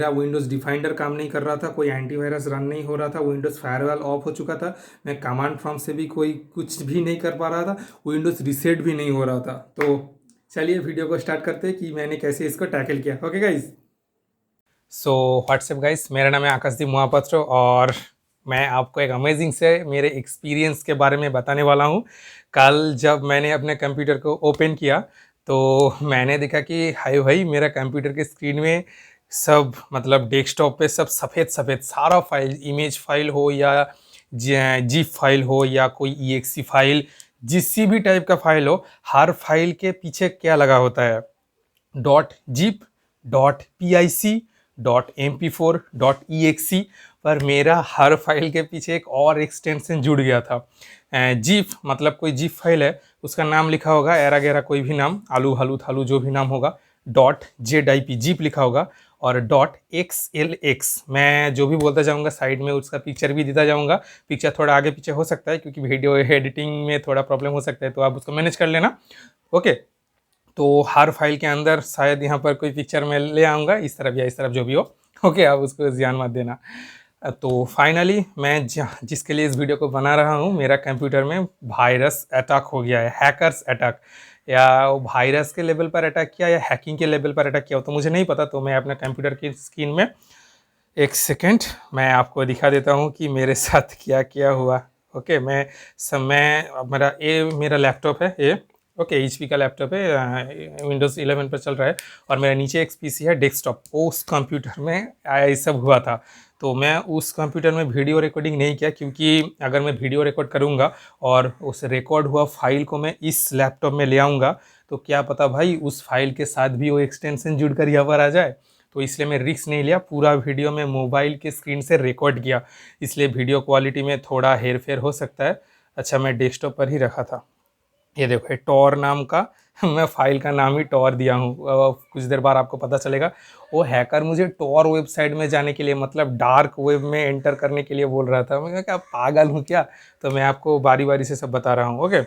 मेरा विंडोज़ डिफाइंडर काम नहीं कर रहा था, कोई एंटीवायरस रन नहीं हो रहा था, विंडोज़ फायरवॉल ऑफ हो चुका था, मैं कमांड प्रॉम्प्ट से भी कोई कुछ भी नहीं कर पा रहा था, विंडोज़ रीसेट भी नहीं हो रहा था। तो चलिए वीडियो को स्टार्ट करते हैं कि मैंने कैसे इसको टैकल किया। Okay guys, so WhatsApp guys, मेरा नाम है आकाशदीप महापात्र और मैं आपको एक अमेजिंग से मेरे एक्सपीरियंस के बारे में बताने वाला हूँ। कल जब मैंने अपने कंप्यूटर को ओपन किया तो मैंने देखा कि हाय भाई, मेरा कंप्यूटर के स्क्रीन में सब मतलब डेस्कटॉप पे सब सफ़ेद सफ़ेद सारा फाइल, इमेज फाइल हो या जीप फाइल हो या कोई EXE फाइल, जिस भी टाइप का फाइल हो, हर फाइल के पीछे क्या लगा होता है, dot jeep, dot PIC, dot MP4, dot EXE। पर मेरा हर फाइल के पीछे एक और एक्सटेंशन जुड़ गया था। जीप मतलब कोई जीप फाइल है, उसका नाम लिखा होगा एरा गेरा कोई भी नाम, आलू हालू थालू जो भी नाम होगा, डॉट ZIP जीप लिखा होगा, और डॉट XLX मैं जो भी बोलता जाऊंगा साइड में उसका पिक्चर भी देता जाऊंगा। पिक्चर थोड़ा आगे पीछे हो सकता है क्योंकि वीडियो एडिटिंग में थोड़ा प्रॉब्लम हो सकता है, तो आप उसको मैनेज कर लेना। ओके, तो हर फाइल के अंदर शायद यहाँ पर कोई पिक्चर मैं ले आऊँगा, इस तरफ या इस तरफ जो भी हो। ओके, आप उसको ध्यान मत देना। तो फाइनली मैं जिसके लिए इस वीडियो को बना रहा हूँ, मेरा कंप्यूटर में वायरस अटैक हो गया है, हैकर्स अटैक। या वायरस के लेवल पर अटैक किया या हैकिंग के लेवल पर अटैक किया हो तो मुझे नहीं पता। तो मैं अपने कंप्यूटर की स्क्रीन में एक सेकेंड मैं आपको दिखा देता हूँ कि मेरे साथ क्या क्या हुआ। ओके, मेरा लैपटॉप है ये। ओके, HP का लैपटॉप है, विंडोज़ 11 पर चल रहा है, और मेरा नीचे एक PC है डेस्कटॉप। उस कंप्यूटर में ये सब हुआ था। तो मैं उस कंप्यूटर में वीडियो रिकॉर्डिंग नहीं किया, क्योंकि अगर मैं वीडियो रिकॉर्ड करूँगा और उस रिकॉर्ड हुआ फाइल को मैं इस लैपटॉप में ले आऊँगा तो क्या पता भाई उस फाइल के साथ भी वो एक्सटेंशन जुड़ कर यहाँ पर आ जाए। तो इसलिए मैं रिस्क नहीं लिया, पूरा वीडियो में मोबाइल के स्क्रीन से रिकॉर्ड किया, इसलिए वीडियो क्वालिटी में थोड़ा हेर फेर हो सकता है। अच्छा, मैं डेस्कटॉप पर ही रखा था। ये देखो, ये टॉर नाम का मैं फाइल का नाम ही टॉर दिया हूँ। कुछ देर बाद आपको पता चलेगा। वो हैकर मुझे टॉर वेबसाइट में जाने के लिए, मतलब डार्क वेब में एंटर करने के लिए बोल रहा था। मैं कहा क्या पागल हूँ क्या? तो मैं आपको बारी बारी से सब बता रहा हूँ। ओके,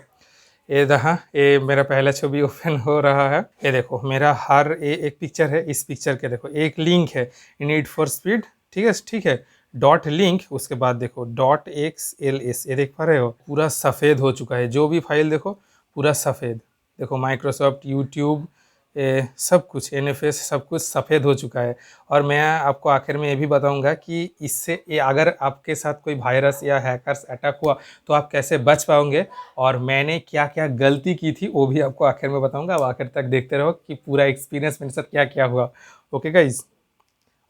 ये रहा, ये मेरा पहला छवि ओपन हो रहा है। ये देखो, मेरा हर एक पिक्चर है, इस पिक्चर के देखो एक लिंक है, नीड फॉर स्पीड। ठीक है, डॉट लिंक, उसके बाद देखो डॉट XLS, ये देख पा रहे हो, पूरा सफ़ेद हो चुका है। जो भी फाइल देखो पूरा सफ़ेद। देखो माइक्रोसॉफ्ट, यूट्यूब, सब कुछ NFS सब कुछ सफ़ेद हो चुका है। और मैं आपको आखिर में ये भी बताऊंगा कि इससे अगर आपके साथ कोई वायरस या हैकर्स अटैक हुआ तो आप कैसे बच पाओगे, और मैंने क्या क्या गलती की थी वो भी आपको आखिर में बताऊंगा। आप आखिर तक देखते रहो कि पूरा एक्सपीरियंस मेरे साथ क्या क्या हुआ। ओके गाइज,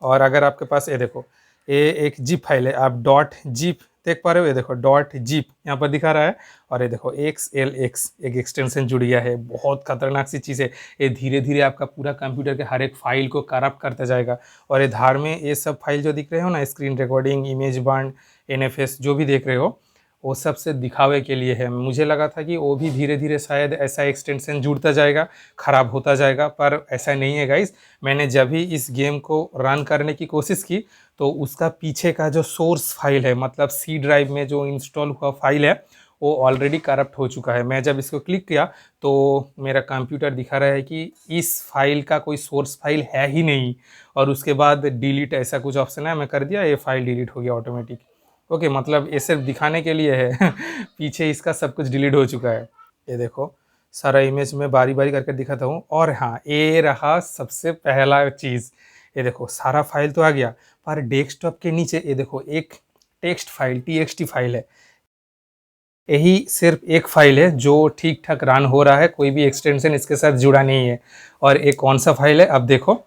और अगर आपके पास ये देखो, ये एक जिप फाइल है, आप डॉट जिप देख पा रहे हो, ये देखो डॉट जिप यहाँ पर दिखा रहा है, और ये देखो XLX एक एक्सटेंशन जुड़ गया है। बहुत खतरनाक सी चीज़ है ये, धीरे धीरे आपका पूरा कंप्यूटर के हर एक फाइल को करप्ट करता जाएगा। और ये धार में ये सब फाइल जो दिख रहे हो ना, screen recording, image bond, NFS जो भी देख रहे हो, वो सब से दिखावे के लिए है। मुझे लगा था कि वो भी धीरे धीरे शायद ऐसा एक्सटेंशन जुड़ता जाएगा, ख़राब होता जाएगा, पर ऐसा नहीं है गाइस। मैंने जब भी इस गेम को रन करने की कोशिश की तो उसका पीछे का जो सोर्स फाइल है, मतलब C ड्राइव में जो इंस्टॉल हुआ फाइल है, वो ऑलरेडी करप्ट हो चुका है। मैं जब इसको क्लिक किया तो मेरा कंप्यूटर दिखा रहा है कि इस फाइल का कोई सोर्स फाइल है ही नहीं। और उसके बाद डिलीट ऐसा कुछ ऑप्शन है, मैं कर दिया, ये फाइल डिलीट हो गया ऑटोमेटिक। ओके, मतलब ये सिर्फ दिखाने के लिए है पीछे इसका सब कुछ डिलीट हो चुका है। ये देखो, सारा इमेज में बारी बारी करके दिखाता हूँ। और हाँ, ये रहा सबसे पहला चीज़। ये देखो, सारा फाइल तो आ गया, पर डेस्कटॉप के नीचे ये देखो एक टेक्स्ट फाइल, TXT फाइल है। यही सिर्फ एक फाइल है जो ठीक ठाक रन हो रहा है, कोई भी एक्सटेंशन इसके साथ जुड़ा नहीं है। और एक कौन सा फाइल है, अब देखो,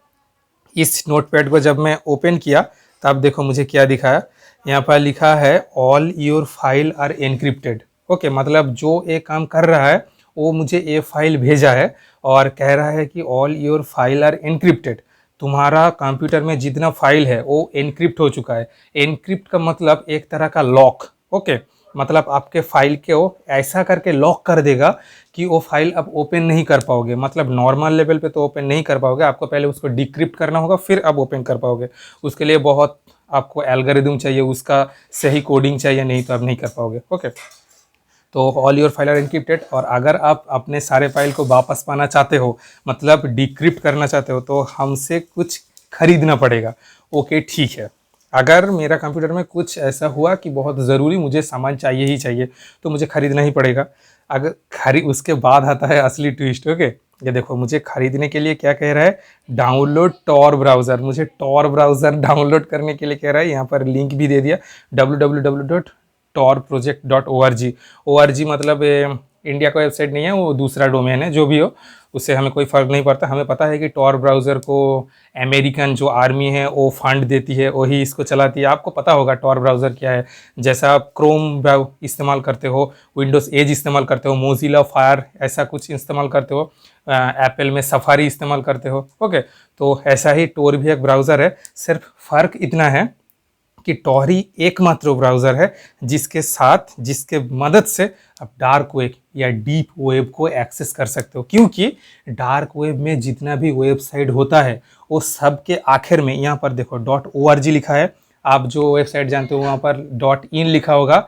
इस नोटपैड को जब मैं ओपन किया तब देखो मुझे क्या दिखाया। यहाँ पर लिखा है all your file are encrypted. Okay, मतलब जो ये काम कर रहा है वो मुझे ये फाइल भेजा है और कह रहा है कि all your file are encrypted. तुम्हारा कंप्यूटर में जितना फाइल है वो एनक्रिप्ट हो चुका है। एनक्रिप्ट का मतलब एक तरह का लॉक। ओके, मतलब आपके फाइल के वो ऐसा करके लॉक कर देगा कि वो फाइल आप ओपन नहीं कर पाओगे। मतलब नॉर्मल लेवल पे तो ओपन नहीं कर पाओगे, आपको पहले उसको डिक्रिप्ट करना होगा, फिर आप ओपन कर पाओगे। उसके लिए बहुत आपको एल्गोरिदम चाहिए, उसका सही कोडिंग चाहिए, नहीं तो आप नहीं कर पाओगे। ओके, तो all your file are encrypted. और अगर आप अपने सारे फाइल को वापस पाना चाहते हो, मतलब डिक्रिप्ट करना चाहते हो, तो हमसे कुछ खरीदना पड़ेगा। ओके ठीक है, अगर मेरा कंप्यूटर में कुछ ऐसा हुआ कि बहुत ज़रूरी मुझे सामान चाहिए ही चाहिए तो मुझे खरीदना ही पड़ेगा। अगर उसके बाद आता है असली ट्विस्ट। ओके, ये देखो मुझे खरीदने के लिए क्या कह रहा है, डाउनलोड टॉर ब्राउज़र। मुझे टॉर ब्राउज़र डाउनलोड करने के लिए कह रहा है, यहाँ पर लिंक भी दे दिया www.torproject.org। org मतलब इंडिया का वेबसाइट नहीं है, वो दूसरा डोमेन है, जो भी हो उससे हमें कोई फ़र्क नहीं पड़ता। हमें पता है कि टॉर ब्राउज़र को अमेरिकन जो आर्मी है वो फंड देती है, वही इसको चलाती है। आपको पता होगा टॉर ब्राउज़र क्या है। जैसा आप क्रोम इस्तेमाल करते हो, विंडोज़ एज इस्तेमाल करते हो, मोजिला फायर ऐसा कुछ इस्तेमाल करते हो, एप्पल में सफारी इस्तेमाल करते हो। ओके, तो ऐसा ही टॉर भी एक ब्राउज़र है। सिर्फ फ़र्क इतना है कि टॉर ही एकमात्र ब्राउज़र है जिसके मदद से आप डार्क वेब या डीप वेब को एक्सेस कर सकते हो। क्योंकि डार्क वेब में जितना भी वेबसाइट होता है वो सब के आखिर में, यहाँ पर देखो .org लिखा है, आप जो वेबसाइट जानते हो वहाँ पर .in लिखा होगा,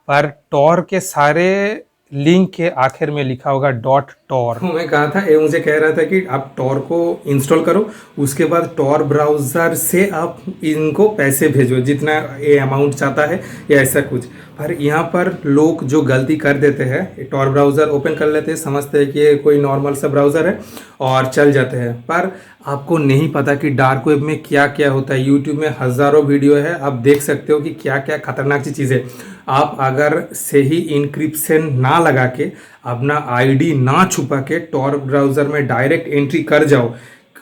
पर टॉर के सारे लिंक के आखिर में लिखा होगा .tor। मैं कहा था, ये मुझे कह रहा था कि आप टॉर को इंस्टॉल करो, उसके बाद टॉर ब्राउज़र से आप इनको पैसे भेजो जितना ये अमाउंट चाहता है या ऐसा कुछ। पर यहाँ पर लोग जो गलती कर देते हैं, टॉर ब्राउज़र ओपन कर लेते हैं, समझते हैं कि ये कोई नॉर्मल सा ब्राउज़र है और चल जाते हैं। पर आपको नहीं पता कि डार्क वेब में क्या क्या होता है। यूट्यूब में हज़ारों वीडियो है, आप देख सकते हो कि क्या क्या खतरनाक सी चीज़ें। आप अगर सही इंक्रिप्शन ना लगा के, अपना आईडी ना छुपा के टॉर ब्राउज़र में डायरेक्ट एंट्री कर जाओ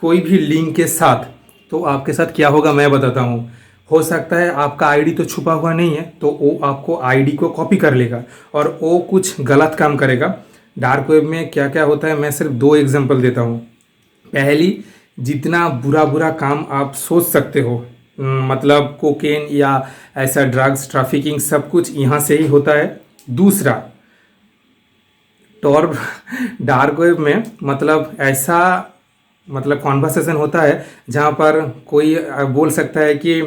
कोई भी लिंक के साथ, तो आपके साथ क्या होगा मैं बताता हूँ। हो सकता है आपका आईडी तो छुपा हुआ नहीं है, तो वो आपको आईडी को कॉपी कर लेगा और वो कुछ गलत काम करेगा। डार्क वेब में क्या क्या होता है मैं सिर्फ 2 एग्जांपल देता हूँ। पहली, जितना बुरा बुरा काम आप सोच सकते हो, मतलब कोकेन या ऐसा ड्रग्स ट्रैफिकिंग, सब कुछ यहाँ से ही होता है। दूसरा, टॉर डार्क वेब में मतलब ऐसा कॉन्वर्सेशन होता है जहाँ पर कोई बोल सकता है कि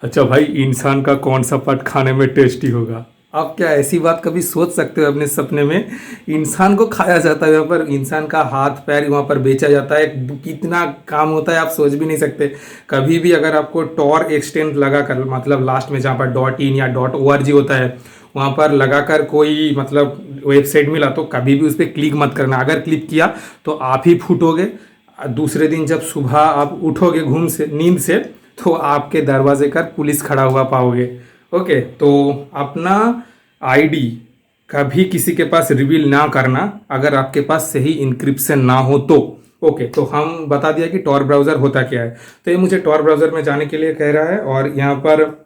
अच्छा भाई, इंसान का कौन सा पार्ट खाने में टेस्टी होगा। आप क्या ऐसी बात कभी सोच सकते हो अपने सपने में? इंसान को खाया जाता है, वहाँ पर इंसान का हाथ पैर वहाँ पर बेचा जाता है। कितना काम होता है आप सोच भी नहीं सकते। कभी भी अगर आपको टॉर एक्सटेंड लगा कर, मतलब लास्ट में जहाँ पर .in या .org होता है वहाँ पर लगाकर कोई वेबसाइट मिला तो कभी भी उस पर क्लिक मत करना। अगर क्लिक किया तो आप ही फूटोगे। दूसरे दिन जब सुबह आप उठोगे नींद से, तो आपके दरवाजे पर पुलिस खड़ा हुआ पाओगे। ओके, तो अपना आईडी कभी किसी के पास रिवील ना करना अगर आपके पास सही इंक्रिप्शन ना हो तो। ओके, तो हम बता दिया कि टॉर ब्राउज़र होता क्या है। तो ये मुझे टॉर ब्राउज़र में जाने के लिए कह रहा है और यहाँ पर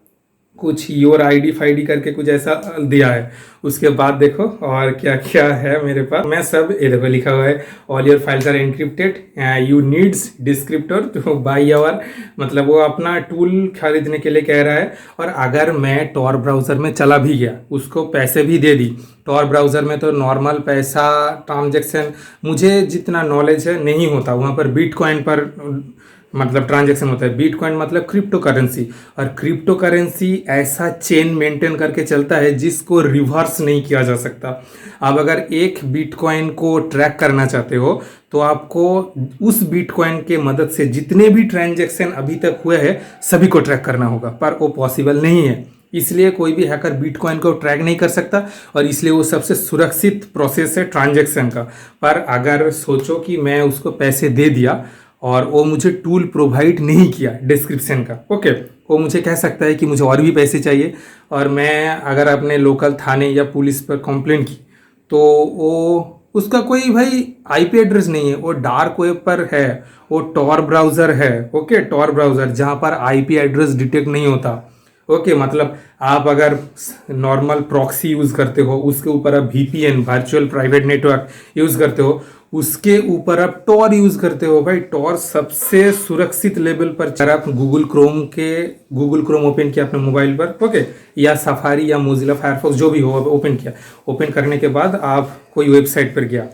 कुछ योर आईडी फाईडी करके कुछ ऐसा दिया है। उसके बाद देखो और क्या क्या है मेरे पास। मैं सब ये देखो लिखा हुआ है, all your files are encrypted, you needs descriptor to buy your, मतलब वो अपना टूल खरीदने के लिए कह रहा है। और अगर मैं टॉर ब्राउज़र में चला भी गया, उसको पैसे भी दे दी, टॉर ब्राउज़र में तो नॉर्मल पैसा ट्रांजेक्शन मुझे जितना नॉलेज है नहीं होता। वहाँ पर बिटकॉइन पर ट्रांजैक्शन होता है। बिटकॉइन मतलब क्रिप्टो करेंसी, और क्रिप्टो करेंसी ऐसा चेन मेंटेन करके चलता है जिसको रिवर्स नहीं किया जा सकता। अब अगर एक बिटकॉइन को ट्रैक करना चाहते हो तो आपको उस बिटकॉइन के मदद से जितने भी ट्रांजैक्शन अभी तक हुए हैं सभी को ट्रैक करना होगा, पर वो पॉसिबल नहीं है। इसलिए कोई भी हैकर बिटकॉइन को ट्रैक नहीं कर सकता और इसलिए वो सबसे सुरक्षित प्रोसेस है ट्रांजैक्शन का। पर अगर सोचो कि मैं उसको पैसे दे दिया और वो मुझे टूल प्रोवाइड नहीं किया डिस्क्रिप्शन का, ओके, वो मुझे कह सकता है कि मुझे और भी पैसे चाहिए, और मैं अगर अपने लोकल थाने या पुलिस पर कंप्लेंट की तो वो उसका कोई भाई आईपी एड्रेस नहीं है, वो डार्क वेब पर है, वो टॉर ब्राउज़र है। ओके, टॉर ब्राउज़र जहाँ पर आईपी एड्रेस डिटेक्ट नहीं होता। ओके, मतलब आप अगर नॉर्मल प्रॉक्सी यूज़ करते हो, उसके ऊपर आप VPN virtual private network use करते हो, उसके ऊपर आप टॉर यूज़ करते हो। भाई टॉर सबसे सुरक्षित लेवल पर। अगर आप गूगल क्रोम ओपन किया अपने मोबाइल पर, ओके, या सफारी या मोजिला फायरफॉक्स जो भी हो ओपन किया, ओपन करने के बाद आप कोई वेबसाइट पर गया,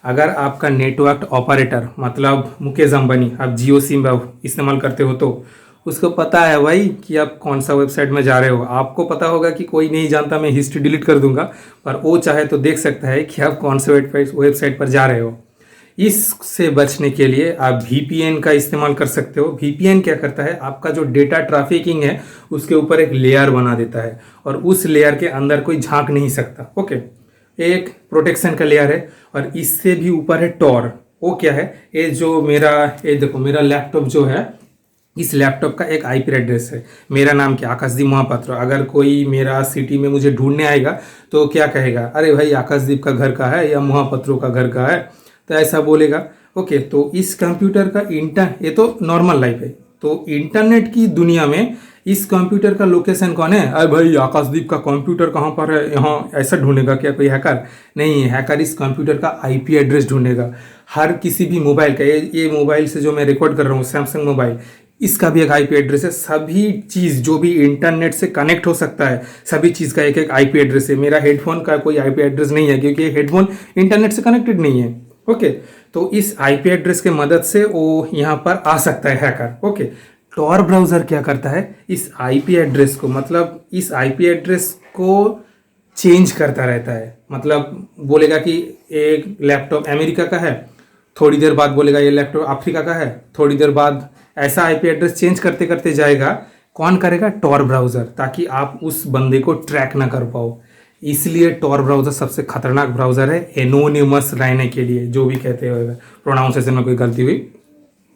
अगर आपका नेटवर्क ऑपरेटर मतलब मुकेश अंबानी, आप जियो सिम इस्तेमाल करते हो तो उसको पता है भाई कि आप कौन सा वेबसाइट में जा रहे हो। आपको पता होगा कि कोई नहीं जानता, मैं हिस्ट्री डिलीट कर दूंगा, पर वो चाहे तो देख सकता है कि आप कौन से वेबसाइट पर जा रहे हो। इससे बचने के लिए आप VPN का इस्तेमाल कर सकते हो। VPN क्या करता है, आपका जो डेटा ट्रैफिकिंग है उसके ऊपर एक लेयर बना देता है और उस लेयर के अंदर कोई झांक नहीं सकता। ओके, एक प्रोटेक्शन का लेयर है। और इससे भी ऊपर है टॉर। वो क्या है, ये जो मेरा, ये देखो मेरा लैपटॉप जो है, इस लैपटॉप का एक IP एड्रेस है। मेरा नाम क्या, आकाशदीप महापात्र। अगर कोई मेरा सिटी में मुझे ढूंढने आएगा तो क्या कहेगा, अरे भाई आकाशदीप का घर का है या महापात्रों का घर का है, तो ऐसा बोलेगा। ओके, तो इस कंप्यूटर का ये तो नॉर्मल लाइफ है। तो इंटरनेट की दुनिया में इस कंप्यूटर का लोकेशन कौन है, अरे भाई आकाशदीप का कंप्यूटर कहाँ पर है, यहाँ ऐसा ढूंढेगा क्या कोई हैकर? नहीं, हैकर इस कंप्यूटर का IP एड्रेस ढूंढेगा। हर किसी भी मोबाइल का, ये मोबाइल से जो मैं रिकॉर्ड कर रहा हूँ, सैमसंग मोबाइल, इसका भी एक IP एड्रेस है। सभी चीज़ जो भी इंटरनेट से कनेक्ट हो सकता है, सभी चीज़ का एक एक IP एड्रेस है। मेरा हेडफोन का कोई IP एड्रेस नहीं है क्योंकि हेडफोन इंटरनेट से कनेक्टेड नहीं है। ओके, तो इस IP एड्रेस के मदद से वो यहाँ पर आ सकता है हैकर। ओके, टॉर ब्राउज़र क्या करता है, इस IP एड्रेस को, मतलब इस IP एड्रेस को चेंज करता रहता है। मतलब बोलेगा कि एक लैपटॉप अमेरिका का है, थोड़ी देर बाद बोलेगा ये लैपटॉप अफ्रीका का है, थोड़ी देर बाद ऐसा IP एड्रेस चेंज करते करते जाएगा। कौन करेगा, टॉर ब्राउज़र, ताकि आप उस बंदे को ट्रैक ना कर पाओ। इसलिए टॉर ब्राउज़र सबसे खतरनाक ब्राउज़र है एनोनिमस रहने के लिए, जो भी कहते हैं, प्रोनाउंसिएशन में कोई गलती हुई।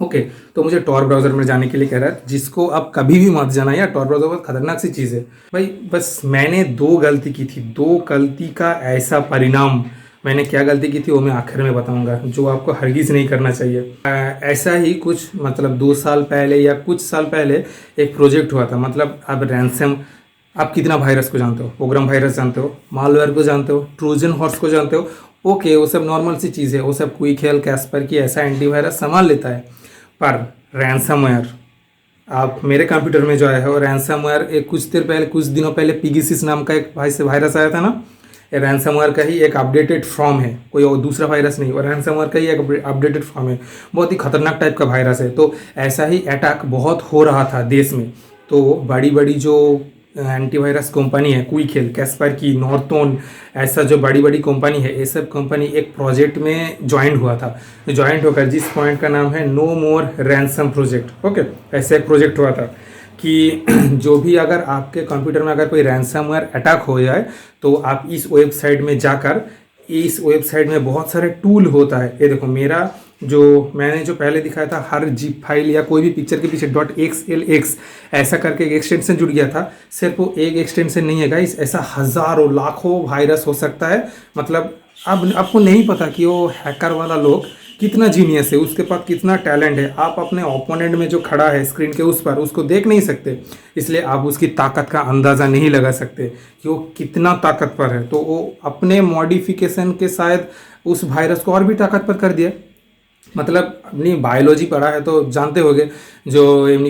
ओके, तो मुझे टॉर ब्राउज़र में जाने के लिए कह रहा है, जिसको आप कभी भी मत जाना यार। टॉर ब्राउज़र बहुत खतरनाक सी चीज़ है भाई। बस मैंने 2 गलती की थी, 2 गलती का ऐसा परिणाम। मैंने क्या गलती की थी वो मैं आखिर में बताऊंगा, जो आपको हरगिज़ नहीं करना चाहिए। ऐसा ही कुछ, मतलब 2 साल पहले या कुछ साल पहले एक प्रोजेक्ट हुआ था। मतलब अब रैंसम, आप कितना वायरस को जानते हो, प्रोग्राम वायरस जानते हो, मालवेयर को जानते हो, ट्रोजन हॉर्स को जानते हो। ओके, वो सब नॉर्मल सी चीज़ है, वो सब क्विक हेल, कैस्पर की ऐसा एंटीवायरस संभाल लेता है। पर रैंसमवेयर, आप मेरे कंप्यूटर में जो आया है वो रैंसमवेयर, एक कुछ दिनों पहले पिगेसिस नाम का एक भाई से वायरस आया था ना, ये रैंसमवेयर का ही एक अपडेटेड फॉर्म है, कोई और दूसरा वायरस नहीं, और रैंसमवेयर का ही एक अपडेटेड फॉर्म है। बहुत ही खतरनाक टाइप का वायरस है। तो ऐसा ही अटैक बहुत हो रहा था देश में। तो बड़ी बड़ी जो एंटीवायरस कंपनी है, क्विक हेल, कैस्पर की, नॉर्थोन, ऐसा जो बड़ी बड़ी कंपनी है, ये सब कंपनी एक प्रोजेक्ट में ज्वाइंट हुआ था। ज्वाइंट होकर जिस पॉइंट का नाम है नो मोर रैंसम प्रोजेक्ट। ओके, ऐसा एक प्रोजेक्ट हुआ था कि जो भी, अगर आपके कंप्यूटर में अगर कोई रैंसमवेयर अटैक हो जाए तो आप इस वेबसाइट में जाकर, इस वेबसाइट में बहुत सारे टूल होता है। ये देखो मेरा जो मैंने जो पहले दिखाया था, हर जिप फाइल या कोई भी पिक्चर के पीछे .xlx ऐसा करके एक एक्सटेंशन जुड़ गया था। सिर्फ वो एक एक्सटेंशन नहीं है गाइस, ऐसा हज़ारों लाखों वायरस हो सकता है। मतलब अब आपको नहीं पता कि वो हैकर वाला लोग कितना जीनियस है, उसके पास कितना टैलेंट है। आप अपने ओपोनेंट में जो खड़ा है स्क्रीन के उस पर, उसको देख नहीं सकते, इसलिए आप उसकी ताकत का अंदाज़ा नहीं लगा सकते कि वो कितना ताकतवर है। तो वो अपने मॉडिफिकेशन के शायद उस वायरस को और भी ताकतवर कर दिया। मतलब अपनी बायोलॉजी पढ़ा है तो जानते होंगे, जो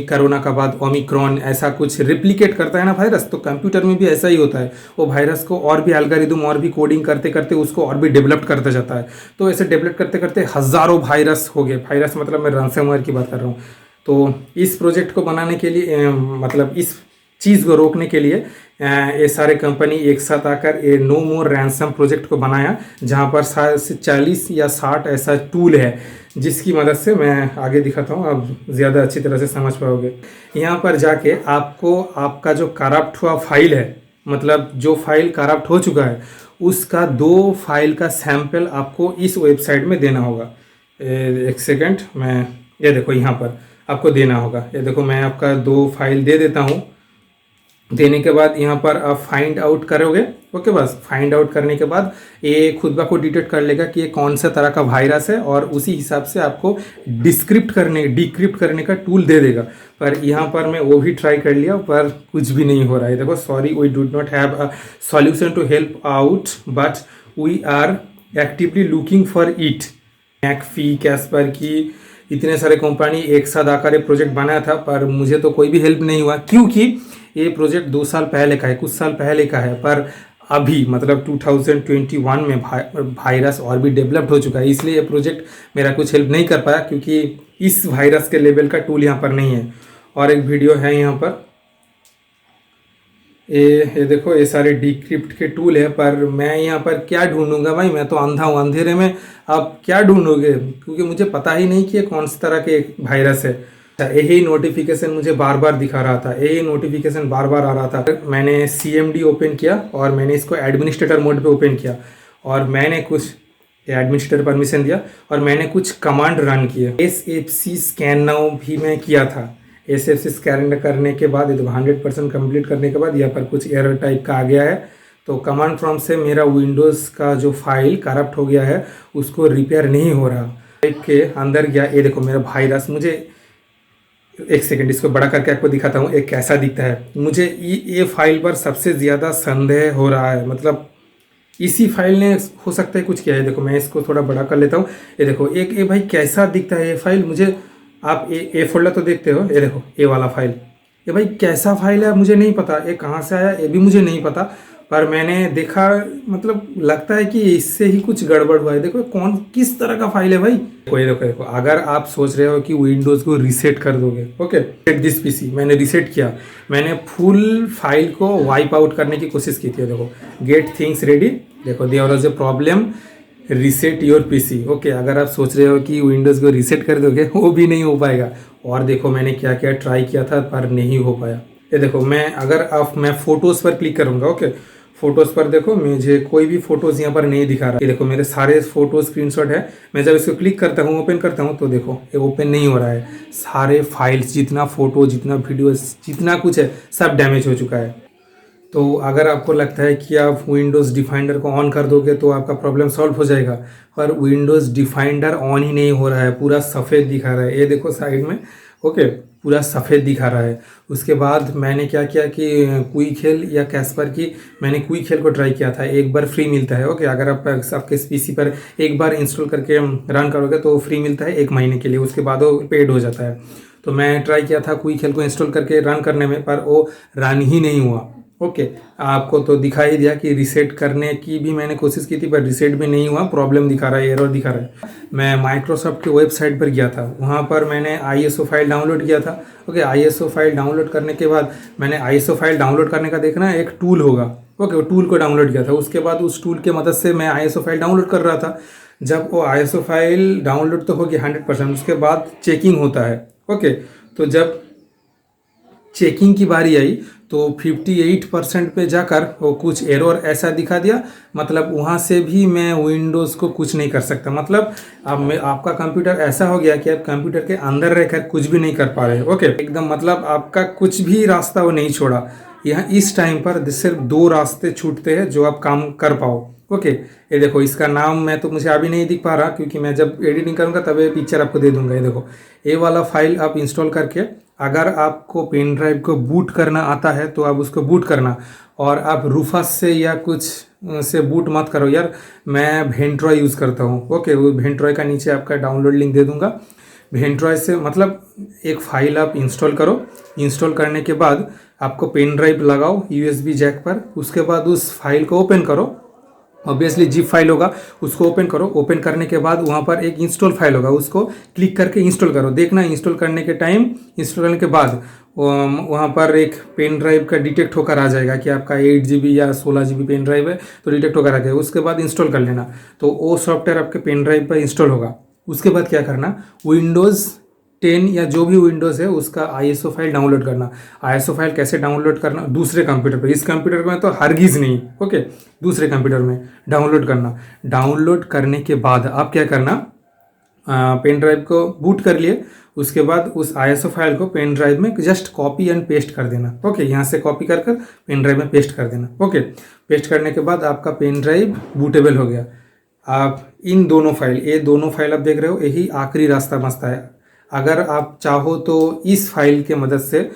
कोरोना का बाद ओमिक्रॉन ऐसा कुछ रिप्लिकेट करता है ना वायरस, तो कंप्यूटर में भी ऐसा ही होता है। वो वायरस को और भी एल्गोरिदम और भी कोडिंग करते करते उसको और भी डेवलप करता जाता है। तो ऐसे डेवलप करते करते हज़ारों वायरस हो गए। वायरस मतलब मैं रैंसमवेयर की बात कर रहा हूँ। तो इस प्रोजेक्ट को बनाने के लिए, मतलब इस चीज़ को रोकने के लिए ये सारे कंपनी एक साथ आकर ये नो मोर रैंसम प्रोजेक्ट को बनाया, जहाँ पर 40 या 60 ऐसा टूल है, जिसकी मदद से मैं आगे दिखाता हूँ, आप ज़्यादा अच्छी तरह से समझ पाओगे। यहाँ पर जाके आपको आपका जो करप्ट हुआ फाइल है, मतलब जो फाइल करप्ट हो चुका है, उसका 2 फाइल का सैंपल आपको इस वेबसाइट में देना होगा। एक सेकेंड, मैं ये देखो यहाँ पर आपको देना होगा। ये देखो मैं आपका 2 फाइल दे देता हूँ। देने के बाद यहाँ पर आप फाइंड आउट करोगे। ओके, बस फाइंड आउट करने के बाद ये खुद ब खुद डिटेक्ट कर लेगा कि ये कौन सा तरह का वायरस है, और उसी हिसाब से आपको डिक्रिप्ट करने का टूल दे देगा। पर यहाँ पर मैं वो भी ट्राई कर लिया, पर कुछ भी नहीं हो रहा है। देखो, sorry we do not have a solution to help out, but we are actively looking for it. McAfee, Kaspersky, इतने सारे कंपनी एक साथ आकर ये प्रोजेक्ट बनाया था, पर मुझे तो कोई भी हेल्प नहीं हुआ, क्योंकि ये प्रोजेक्ट 2 साल पहले का है, कुछ साल पहले का है। पर अभी मतलब 2021 में वायरस और भी डेवलप्ड हो चुका है, इसलिए ये प्रोजेक्ट मेरा कुछ हेल्प नहीं कर पाया, क्योंकि इस वायरस के लेवल का टूल यहाँ पर नहीं है। और एक वीडियो है यहाँ पर, ये देखो, ये सारे डिक्रिप्ट के टूल है, पर मैं यहाँ पर क्या ढूंढूंगा भाई, मैं तो अंधा हूँ, अंधेरे में आप क्या ढूंढोगे, क्योंकि मुझे पता ही नहीं कि ये कौन सी तरह के वायरस है। यही नोटिफिकेशन मुझे बार बार दिखा रहा था, यही नोटिफिकेशन बार बार आ रहा था। मैंने CMD ओपन किया और मैंने इसको एडमिनिस्ट्रेटर मोड पे ओपन किया, और मैंने कुछ एडमिनिस्ट्रेटर परमिशन दिया, और मैंने कुछ कमांड रन किए। SFC स्कैन नाउ भी मैं किया था। SFC स्कैन करने के बाद, ये तो 100% कंप्लीट करने के बाद यहाँ पर कुछ एरर टाइप का आ गया है। तो कमांड प्रॉम्प्ट से मेरा विंडोज़ का जो फाइल करप्ट हो गया है उसको रिपेयर नहीं हो रहा। के अंदर गया, ये देखो मेरा वायरस, मुझे एक सेकंड इसको बड़ा करके आपको दिखाता हूँ एक कैसा दिखता है। मुझे ये फाइल पर सबसे ज़्यादा संदेह हो रहा है, मतलब इसी फाइल ने हो सकता है कुछ किया है। देखो मैं इसको थोड़ा बड़ा कर लेता हूँ, ये देखो एक ये भाई कैसा दिखता है ये फाइल मुझे। आप ए फोल्डर तो देखते हो, ये देखो ए वाला फाइल, ये भाई कैसा फाइल है मुझे नहीं पता, ये कहाँ से आया ये भी मुझे नहीं पता, पर मैंने देखा, मतलब लगता है कि इससे ही कुछ गड़बड़ हुआ है। देखो कौन किस तरह का फाइल है भाई, देखो ये देखो देखो। अगर आप सोच रहे हो कि विंडोज़ को रीसेट कर दोगे, ओके, सेट दिस PC, मैंने रीसेट किया, मैंने फुल फाइल को वाइप आउट करने की कोशिश की थी। देखो गेट थिंग्स रेडी, देखो there was a problem, reset your PC। Okay, अगर आप सोच रहे हो कि विंडोज़ को रीसेट कर दोगे, वो भी नहीं हो पाएगा। और देखो मैंने क्या क्या ट्राई किया था पर नहीं हो पाया। ये देखो मैं फ़ोटोज़ पर क्लिक करूँगा, ओके, फ़ोटोज़ पर देखो मुझे कोई भी फ़ोटोज़ यहाँ पर नहीं दिखा रहा। ये देखो मेरे सारे फ़ोटो स्क्रीनशॉट है, मैं जब इसको क्लिक करता हूँ, ओपन करता हूँ, तो देखो ये ओपन नहीं हो रहा है। सारे फाइल्स, जितना फ़ोटो, जितना वीडियो, जितना कुछ है, सब डैमेज हो चुका है। तो अगर आपको लगता है कि आप विंडोज़ डिफाइंडर को ऑन कर दोगे तो आपका प्रॉब्लम सॉल्व हो जाएगा, पर विंडोज़ डिफाइंडर ऑन ही नहीं हो रहा है, पूरा सफ़ेद दिखा रहा है। ये देखो साइड में, ओके, पूरा सफ़ेद दिखा रहा है। उसके बाद मैंने क्या किया कि क्विकहेल या कैस्पर की, मैंने क्विकहेल को ट्राई किया था। एक बार फ्री मिलता है, ओके, अगर आप आपके PC पर एक बार इंस्टॉल करके रन करोगे तो फ्री मिलता है 1 महीने के लिए, उसके बाद वो पेड हो जाता है। तो मैं ट्राई किया था क्विकहेल को इंस्टॉल करके रन करने में, पर वो रन ही नहीं हुआ। ओके, आपको तो दिखा ही दिया कि रीसेट करने की भी मैंने कोशिश की थी, पर रीसेट भी नहीं हुआ, प्रॉब्लम दिखा रहा है, एरर दिखा रहा है। मैं माइक्रोसॉफ्ट की वेबसाइट पर गया था, वहाँ पर मैंने ISO फाइल डाउनलोड किया था। ओके, ISO फाइल डाउनलोड करने के बाद मैंने ISO फाइल डाउनलोड करने का देखना एक टूल होगा, ओके, वो टूल को डाउनलोड किया था। उसके बाद उस टूल की मदद से मैं ISO फाइल डाउनलोड कर रहा था। जब वो ISO फाइल डाउनलोड तो हो गया 100%, उसके बाद चेकिंग होता है। ओके, तो जब चेकिंग की बारी आई तो 58% पे जाकर वो कुछ एरर ऐसा दिखा दिया, मतलब वहाँ से भी मैं विंडोज़ को कुछ नहीं कर सकता। मतलब अब आपका कंप्यूटर ऐसा हो गया कि आप कंप्यूटर के अंदर रहकर कुछ भी नहीं कर पा रहे। ओके, एकदम, मतलब आपका कुछ भी रास्ता वो नहीं छोड़ा। यहाँ इस टाइम पर सिर्फ 2 रास्ते छूटते हैं जो आप काम कर पाओ। ओके, ये देखो इसका नाम मैं तो मुझे अभी नहीं दिख पा रहा, क्योंकि मैं जब एडिटिंग करूँगा तब ये पिक्चर आपको दे दूंगा। ये देखो, ये वाला फाइल आप इंस्टॉल करके, अगर आपको पेन ड्राइव को बूट करना आता है तो आप उसको बूट करना, और आप रूफस से या कुछ से बूट मत करो यार। मैं वेंट्रॉय यूज़ करता हूँ। ओके, वो वेंट्रॉय का नीचे आपका डाउनलोड लिंक दे दूंगा। वेंट्रॉय से मतलब एक फ़ाइल आप इंस्टॉल करो, इंस्टॉल करने के बाद आपको पेन ड्राइव लगाओ USB जैक पर, उसके बाद उस फाइल को ओपन करो। ऑब्वियसली जिप फाइल होगा, उसको ओपन करो। ओपन करने के बाद वहाँ पर एक इंस्टॉल फाइल होगा, उसको क्लिक करके इंस्टॉल करो। देखना इंस्टॉल करने के टाइम, इंस्टॉल करने के बाद वहाँ पर एक पेन ड्राइव का डिटेक्ट होकर आ जाएगा कि आपका 8 GB या 16 GB पेन ड्राइव है, तो डिटेक्ट होकर आ जाएगा। उसके बाद इंस्टॉल कर लेना, तो वो सॉफ्टवेयर आपके पेन ड्राइव पर इंस्टॉल होगा। उसके बाद क्या करना, विंडोज़ 10 या जो भी विंडोज़ है उसका ISO फाइल डाउनलोड करना। ISO फाइल कैसे डाउनलोड करना, दूसरे कंप्यूटर पे, इस कंप्यूटर में तो हरगिज़ नहीं। ओके, दूसरे कंप्यूटर में डाउनलोड करना। डाउनलोड करने के बाद आप क्या करना, पेन ड्राइव को बूट कर लिए, उसके बाद उस ISO फाइल को पेन ड्राइव में जस्ट कॉपी एंड पेस्ट कर देना। ओके, यहाँ से कॉपी कर कर पेन ड्राइव में पेस्ट कर देना। ओके, पेस्ट करने के बाद आपका पेन ड्राइव बूटेबल हो गया। आप इन दोनों फाइल, ये दोनों फाइल आप देख रहे हो, यही आखिरी रास्ता बचता है। अगर आप चाहो तो इस फाइल के मदद से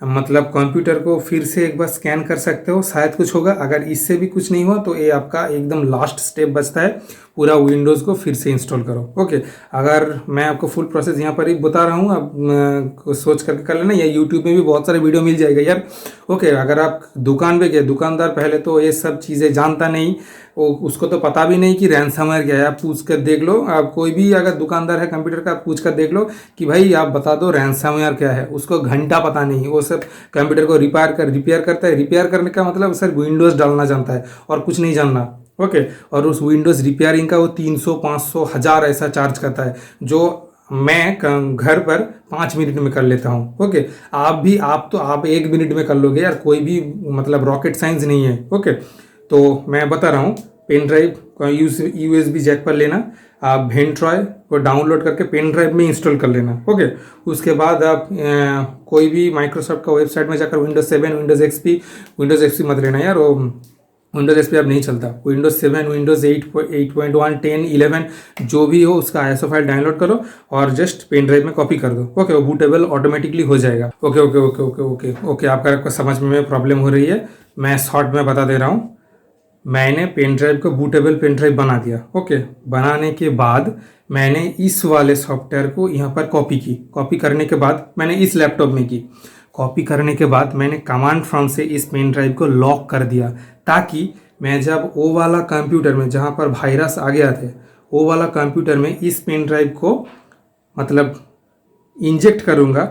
मतलब कंप्यूटर को फिर से एक बार स्कैन कर सकते हो, शायद कुछ होगा। अगर इससे भी कुछ नहीं हुआ तो ये आपका एकदम लास्ट स्टेप बचता है, पूरा विंडोज़ को फिर से इंस्टॉल करो। ओके, अगर मैं आपको फुल प्रोसेस यहाँ पर ही बता रहा हूँ, आप सोच करके कर लेना, या यूट्यूब में भी बहुत सारे वीडियो मिल जाएगा यार। ओके, अगर आप दुकान पे गए, दुकानदार पहले तो ये सब चीज़ें जानता नहीं, वो उसको तो पता भी नहीं कि रैंसमवेयर क्या है। आप पूछ कर देख लो, आप कोई भी अगर दुकानदार है कंप्यूटर का, पूछ कर देख लो कि भाई आप बता दो रैंसमवेयर क्या है, उसको घंटा पता नहीं। वो सब कंप्यूटर को रिपेयर करता है। रिपेयर करने का मतलब सिर्फ विंडोज़ डालना जानता है और कुछ नहीं जानना। ओके, और उस विंडोज़ रिपेयरिंग का वो 300 500 1000 ऐसा चार्ज करता है, जो मैं घर पर 5 मिनट में कर लेता हूँ। ओके, आप 1 मिनट में कर लोगे यार, कोई भी मतलब रॉकेट साइंस नहीं है। ओके, तो मैं बता रहा हूँ, पेन ड्राइव का USB जैक पर लेना, आप भेंट्रॉय को डाउनलोड करके पेन ड्राइव में इंस्टॉल कर लेना। ओके, उसके बाद आप कोई भी माइक्रोसॉफ्ट का वेबसाइट में जाकर विंडोज़ एक्सपी मत लेना यार, वो विंडोज़ एक्सपी अब नहीं चलता। विंडोज़ 7, विंडोज़ 8.1, 10, 11 जो भी हो उसका ISO फाइल डाउनलोड करो और जस्ट पेन ड्राइव में कॉपी कर दो। ओके, वो बूटेबल ऑटोमेटिकली हो जाएगा। Okay okay okay okay okay okay, आपका समझ में प्रॉब्लम हो रही है, मैं शॉर्ट में बता दे रहा हूँ। मैंने पेन ड्राइव को बूटेबल पेन ड्राइव बना दिया। ओके, बनाने के बाद मैंने इस वाले सॉफ्टवेयर को यहाँ पर कॉपी की। कॉपी करने के बाद मैंने इस लैपटॉप में की। कॉपी करने के बाद मैंने कमांड प्रॉम्प्ट से इस पेन ड्राइव को लॉक कर दिया, ताकि मैं जब वो वाला कंप्यूटर में जहाँ पर वायरस आ गया थे, वो वाला कंप्यूटर में इस पेन ड्राइव को मतलब इंजेक्ट करूँगा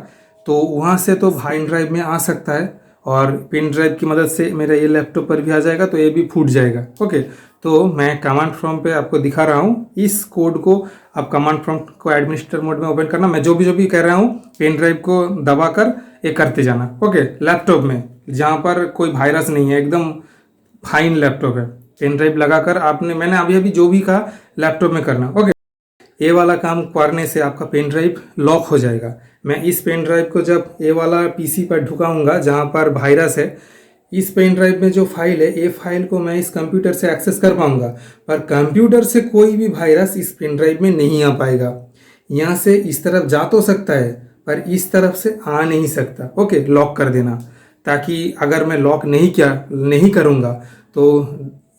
तो वहाँ से तो पेन ड्राइव में आ सकता है, और पेन ड्राइव की मदद से मेरा ये लैपटॉप पर भी आ जाएगा, तो ये भी फूट जाएगा। ओके, तो मैं कमांड प्रॉम्प्ट पे आपको दिखा रहा हूँ। इस कोड को आप कमांड प्रॉम्प्ट को एडमिनिस्ट्रेटर मोड में ओपन करना। मैं जो भी कह रहा हूँ, पेन ड्राइव को दबाकर ये करते जाना। ओके, लैपटॉप में जहाँ पर कोई वायरस नहीं है, एकदम फाइन लैपटॉप है, पेन ड्राइव लगाकर मैंने अभी जो भी कहा लैपटॉप में करना। ओके, ये वाला काम करने से आपका पेन ड्राइव लॉक हो जाएगा। मैं इस पेन ड्राइव को जब ये वाला PC पर ढुकाऊंगा जहाँ पर वायरस है, इस पेन ड्राइव में जो फाइल है, ये फाइल को मैं इस कंप्यूटर से एक्सेस कर पाऊंगा, पर कंप्यूटर से कोई भी वायरस इस पेन ड्राइव में नहीं आ पाएगा। यहाँ से इस तरफ जा तो सकता है, पर इस तरफ से आ नहीं सकता। ओके, लॉक कर देना, ताकि अगर मैं लॉक नहीं करूँगा तो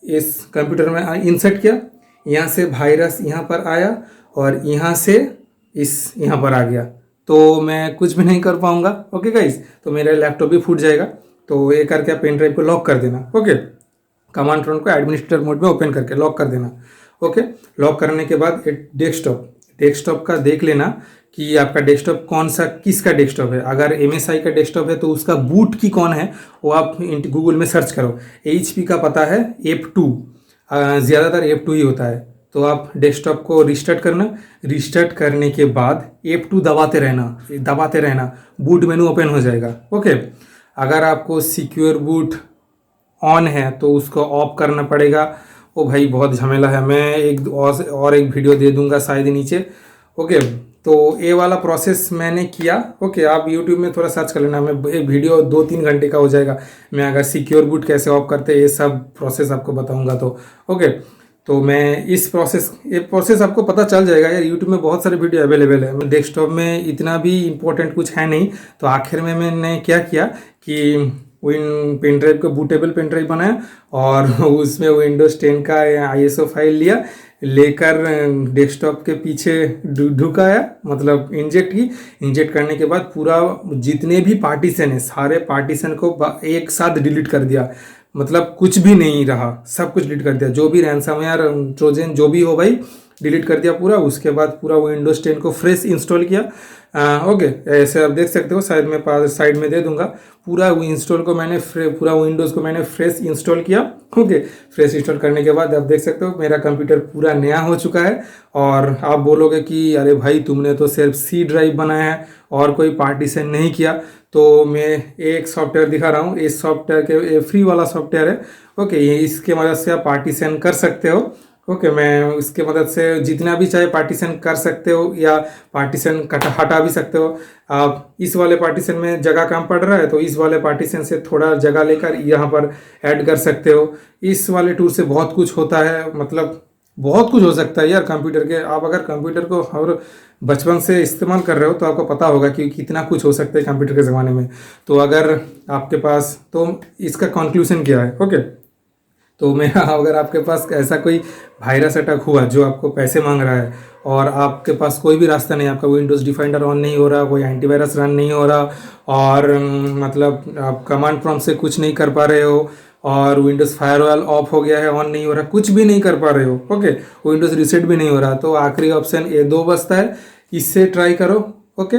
इस कंप्यूटर में इंसर्ट किया, यहाँ से वायरस यहाँ पर आया और यहाँ से यहाँ पर आ गया, तो मैं कुछ भी नहीं कर पाऊंगा। ओके गाइस, तो मेरा लैपटॉप भी फूट जाएगा। तो ये करके पेन ड्राइव को लॉक कर देना। ओके, कमांड प्रॉम्प्ट को एडमिनिस्ट्रेटर मोड में ओपन करके लॉक कर देना। ओके, लॉक करने के बाद एक डेस्कटॉप का देख लेना कि आपका डेस्कटॉप किसका डेस्कटॉप है। अगर MSI का डेस्कटॉप है तो उसका बूट की कौन है, वो आप गूगल में सर्च करो। HP का पता है F2, ज़्यादातर F2 ही होता है। तो आप डेस्कटॉप को रिस्टार्ट करना। रिस्टार्ट करने के बाद F2 दबाते रहना, बूट मेनू ओपन हो जाएगा। ओके, अगर आपको सिक्योर बूट ऑन है तो उसको ऑफ करना पड़ेगा। ओ भाई, बहुत झमेला है, मैं एक वीडियो दे दूंगा शायद नीचे। ओके, तो ये वाला प्रोसेस मैंने किया। ओके, आप YouTube में थोड़ा सर्च कर लेना, मैं एक वीडियो 2-3 घंटे का हो जाएगा। मैं अगर सिक्योर बूट कैसे ऑफ करते ये सब प्रोसेस आपको बताऊंगा। तो ओके, तो मैं ये प्रोसेस आपको पता चल जाएगा यार, YouTube में बहुत सारे वीडियो अवेलेबल है। डेस्कटॉप में इतना भी इम्पोर्टेंट कुछ है नहीं, तो आखिर में मैंने क्या किया कि पेन ड्राइव को बूटेबल पेन ड्राइव बनाया और उसमें विंडोज़ 10 का ISO फाइल लेकर डेस्कटॉप के पीछे ढुकाया, मतलब इंजेक्ट करने के बाद पूरा जितने भी पार्टीशन है सारे पार्टीशन को एक साथ डिलीट कर दिया। मतलब कुछ भी नहीं रहा, सब कुछ डिलीट कर दिया, जो भी रैंसमवेयर ट्रोजन जो भी हो भाई डिलीट कर दिया पूरा। उसके बाद पूरा विंडोज़ 10 को फ्रेश इंस्टॉल किया। ओके, ऐसे आप देख सकते हो, साइड में दे दूंगा। पूरा इंस्टॉल को मैंने पूरा विंडोज़ को मैंने फ्रेश इंस्टॉल किया। ओके, फ्रेश इंस्टॉल करने के बाद आप देख सकते हो मेरा कंप्यूटर पूरा नया हो चुका है। और आप बोलोगे कि अरे भाई तुमने तो सिर्फ C ड्राइव बनाया है और कोई पार्टीशन नहीं किया, तो मैं एक सॉफ्टवेयर दिखा रहा हूँ। इस सॉफ्टवेयर के फ्री वाला सॉफ्टवेयर है। ओके, ये इसके मदद से आप पार्टीशन कर सकते हो। ओके, मैं इसके मदद से जितना भी चाहे पार्टीशन कर सकते हो या पार्टीशन हटा भी सकते हो। आप इस वाले पार्टीशन में जगह कम पड़ रहा है तो इस वाले पार्टीशन से थोड़ा जगह लेकर यहाँ पर ऐड कर सकते हो। इस वाले टूल से बहुत कुछ होता है, मतलब बहुत कुछ हो सकता है यार कंप्यूटर के। आप अगर कंप्यूटर को हर बचपन से इस्तेमाल कर रहे हो तो आपको पता होगा कि कितना कुछ हो सकता है कंप्यूटर के ज़माने में। तो अगर आपके पास, तो इसका कंक्लूजन क्या है? ओके, तो मेरा अगर आपके पास ऐसा कोई वायरस अटैक हुआ जो आपको पैसे मांग रहा है और आपके पास कोई भी रास्ता नहीं, आपका विंडोज़ डिफेंडर ऑन नहीं हो रहा, कोई एंटीवायरस रन नहीं हो रहा और मतलब आप कमांड प्रॉम्प्ट से कुछ नहीं कर पा रहे हो, और विंडोज़ फायरवॉल ऑफ हो गया है, ऑन नहीं हो रहा, कुछ भी नहीं कर पा रहे हो, ओके, विंडोज़ रीसेट भी नहीं हो रहा, तो आखिरी ऑप्शन ये दो बचता है, इससे ट्राई करो, ओके,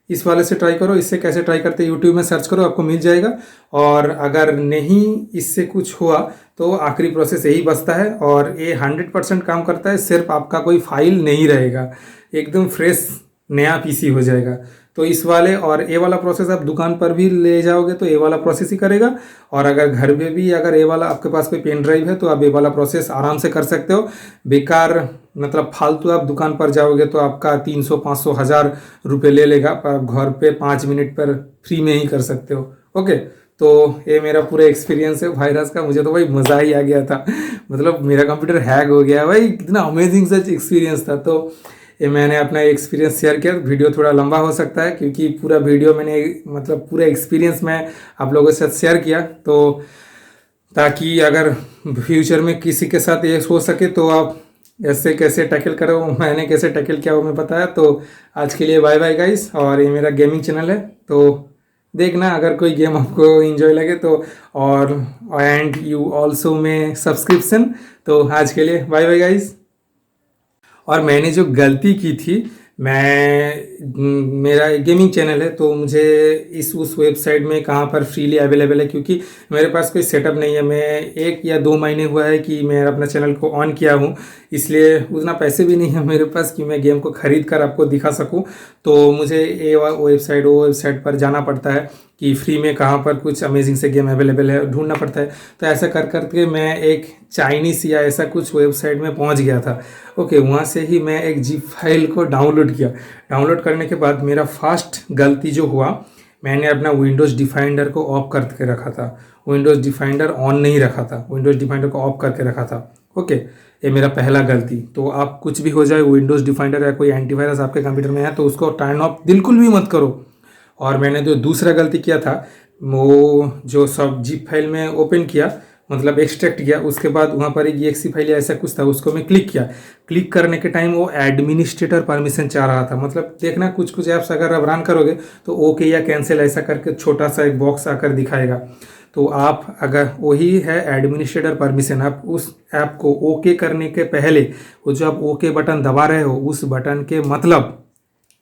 इस वाले से ट्राई करो। इससे कैसे ट्राई करते हैं यूट्यूब में सर्च करो, आपको मिल जाएगा। और अगर नहीं इससे कुछ हुआ तो आखिरी प्रोसेस यही बचता है, और ये 100% काम करता है, सिर्फ आपका कोई फाइल नहीं रहेगा, एकदम फ्रेश नया पीसी हो जाएगा। तो इस वाले और ए वाला प्रोसेस आप दुकान पर भी ले जाओगे तो ए वाला प्रोसेस ही करेगा, और अगर घर में भी अगर ए वाला आपके पास कोई पेन ड्राइव है तो आप ए वाला प्रोसेस आराम से कर सकते हो। बेकार मतलब फालतू आप दुकान पर जाओगे तो आपका 300 500 1000 रुपये ले लेगा, पर आप घर पे 5 मिनट पर फ्री में ही कर सकते हो, ओके। तो ये मेरा पूरा एक्सपीरियंस है वायरस का, मुझे तो भाई मज़ा ही आ गया था, मतलब मेरा कंप्यूटर हैक हो गया भाई, कितना अमेजिंग सच एक्सपीरियंस था। तो ये मैंने अपना एक्सपीरियंस शेयर किया। वीडियो थोड़ा लंबा हो सकता है क्योंकि पूरा वीडियो मैंने मतलब पूरा एक्सपीरियंस मैं आप लोगों के साथ शेयर किया, तो ताकि अगर फ्यूचर में किसी के साथ ये हो सके तो आप ऐसे कैसे टैकल करो, मैंने कैसे टैकल किया वो मैं बताया। तो आज के लिए बाय बाय गाइस, और ये मेरा गेमिंग चैनल है, तो देखना अगर कोई गेम आपको इंजॉय लगे तो, और एंड यू ऑल्सो में सब्सक्रिप्शन। तो आज के लिए बाय बाय गाइस। और मैंने जो गलती की थी, मेरा गेमिंग चैनल है तो मुझे इस उस वेबसाइट में कहाँ पर फ्रीली अवेलेबल है, क्योंकि मेरे पास कोई सेटअप नहीं है। मैं 1 या 2 महीने हुआ है कि मैं अपना चैनल को ऑन किया हूँ, इसलिए उतना पैसे भी नहीं है मेरे पास कि मैं गेम को ख़रीद कर आपको दिखा सकूँ। तो मुझे ये वेबसाइट वो वेबसाइट पर जाना पड़ता है कि फ्री में कहाँ पर कुछ अमेजिंग से गेम अवेलेबल है, ढूंढना पड़ता है। तो ऐसा कर करके मैं एक चाइनीस या ऐसा कुछ वेबसाइट में पहुंच गया था, ओके। वहाँ से ही मैं एक जिप फाइल को डाउनलोड किया। डाउनलोड करने के बाद मेरा फर्स्ट गलती जो हुआ, मैंने अपना विंडोज़ डिफाइंडर को ऑफ करके रखा था, विंडोज़ डिफाइंडर ऑन नहीं रखा था, विंडोज़ डिफाइंडर को ऑफ करके रखा था, ओके। ये मेरा पहला गलती। तो आप कुछ भी हो जाए, विंडोज़ डिफाइंडर या कोई एंटीवायरस आपके कंप्यूटर में है तो उसको टर्न ऑफ बिल्कुल भी मत करो। और मैंने जो दूसरा गलती किया था, वो जो सब जिप फाइल में ओपन किया, मतलब एक्सट्रैक्ट किया, उसके बाद वहाँ पर एक EXE फाइल या ऐसा कुछ था, उसको मैं क्लिक किया। क्लिक करने के टाइम वो एडमिनिस्ट्रेटर परमिशन चाह रहा था। मतलब देखना कुछ कुछ ऐप्स अगर आप रन करोगे तो ओके या कैंसिल ऐसा करके छोटा सा एक बॉक्स आकर दिखाएगा। तो आप अगर वही है एडमिनिस्ट्रेटर परमिशन, आप उस ऐप को ओके करने के पहले वो जो आप ओके बटन दबा रहे हो, उस बटन के मतलब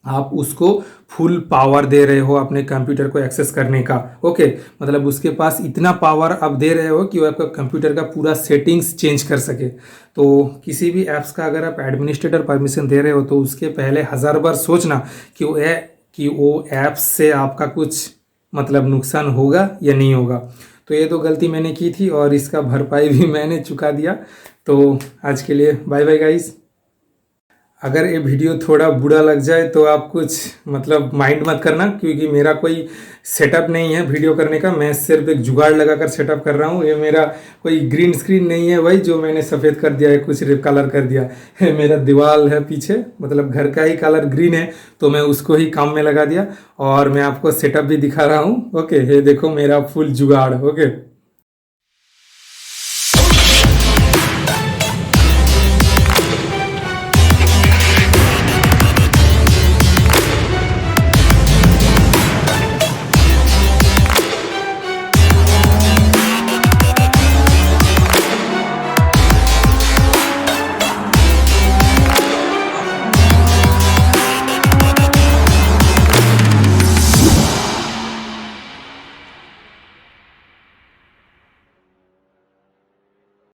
आप उसको फुल पावर दे रहे हो अपने कंप्यूटर को एक्सेस करने का, ओके। मतलब उसके पास इतना पावर आप दे रहे हो कि वो आपका कंप्यूटर का पूरा सेटिंग्स चेंज कर सके। तो किसी भी ऐप्स का अगर आप एडमिनिस्ट्रेटर परमिशन दे रहे हो तो उसके पहले 1000 बार सोचना कि वो ऐप्स से आपका कुछ मतलब नुकसान होगा या नहीं होगा। तो ये तो गलती मैंने की थी और इसका भरपाई भी मैंने चुका दिया। तो आज के लिए बाय बाय गाइस। अगर ये वीडियो थोड़ा बुरा लग जाए तो आप कुछ मतलब माइंड मत करना, क्योंकि मेरा कोई सेटअप नहीं है वीडियो करने का, मैं सिर्फ एक जुगाड़ लगाकर सेटअप कर रहा हूँ। ये मेरा कोई ग्रीन स्क्रीन नहीं है भाई जो मैंने सफ़ेद कर दिया है, कुछ कलर कर दिया है। मेरा दीवार है पीछे, मतलब घर का ही कलर ग्रीन है, तो मैं उसको ही काम में लगा दिया और मैं आपको सेटअप भी दिखा रहा हूँ, ओके। ये देखो मेरा फुल जुगाड़, ओके।